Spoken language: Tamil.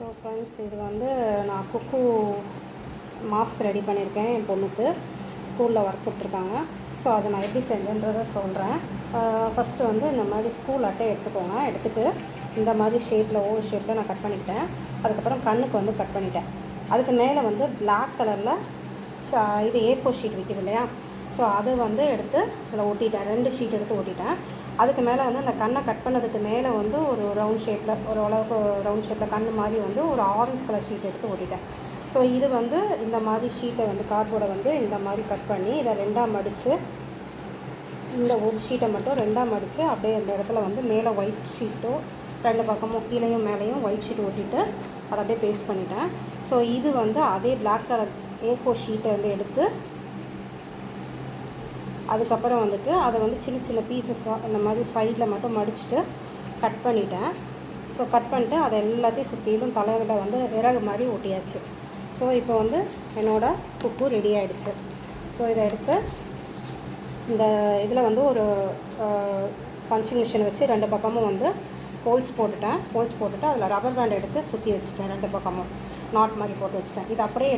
ஸோ ஃப்ரெண்ட்ஸ், இது வந்து நான் குக்கு மாஸ்க் ரெடி பண்ணியிருக்கேன். என் பொண்ணுக்கு ஸ்கூலில் ஒர்க் கொடுத்துருக்காங்க. ஸோ அதை நான் எப்படி செஞ்சேன்றதை சொல்கிறேன். ஃபஸ்ட்டு வந்து இந்த மாதிரி ஸ்கூல் அட்டை எடுத்துக்கோங்க. எடுத்துகிட்டு இந்த மாதிரி ஷேப்பில் ஷேப்பில் நான் கட் பண்ணிக்கிட்டேன். அதுக்கப்புறம் கண்ணுக்கு வந்து கட் பண்ணிட்டேன். அதுக்கு மேலே வந்து பிளாக் கலரில் இது A4 ஷீட் விற்கிது இல்லையா, ஸோ அதை வந்து எடுத்து அதில் ஒட்டிட்டேன். 2 ஷீட் எடுத்து ஒட்டிட்டேன். அதுக்கு மேலே வந்து அந்த கண்ணை கட் பண்ணதுக்கு மேலே வந்து ஒரு ரவுண்ட் ஷேப்பில், ஒரு அளவுக்கு ரவுண்ட் ஷேப்பில் கண் மாதிரி வந்து ஒரு ஆரஞ்சு கலர் ஷீட் எடுத்து ஒட்டிட்டேன். ஸோ இது வந்து இந்த மாதிரி ஷீட்டை வந்து கார்ட்போர்டை வந்து இந்த மாதிரி கட் பண்ணி இதை 2ஆக மடித்து, இந்த ஒரு ஷீட்டை மட்டும் 2ஆக மடித்து அப்படியே இந்த இடத்துல வந்து மேலே ஒயிட் ஷீட்டோ 2 பக்கமும் கீழேயும் மேலேயும் ஒயிட் ஷீட் ஒட்டிட்டு அதை அப்படியே பேஸ்ட் பண்ணிட்டேன். ஸோ இது வந்து அதே பிளாக் கலர் A4 ஷீட்டை வந்து எடுத்து அதுக்கப்புறம் வந்துட்டு அதை வந்து சின்ன சின்ன பீசஸாக இந்த மாதிரி சைடில் மட்டும் மடிச்சுட்டு கட் பண்ணிட்டேன். ஸோ கட் பண்ணிட்டு அதை எல்லாத்தையும் சுற்றிலும் தலையில் வந்து விறகு மாதிரி ஒட்டியாச்சு. ஸோ இப்போ வந்து என்னோடய குக்கு ரெடி ஆகிடுச்சு. ஸோ இதை எடுத்து இந்த இதில் வந்து ஒரு பஞ்சிங் மிஷினை வச்சு 2 பக்கமும் வந்து ஹோல்ஸ் போட்டுட்டு அதில் ரப்பர் பேண்ட் எடுத்து சுற்றி வச்சுட்டேன். 2 பக்கமும் நாட் மாதிரி போட்டு வச்சுட்டேன். இது அப்படியே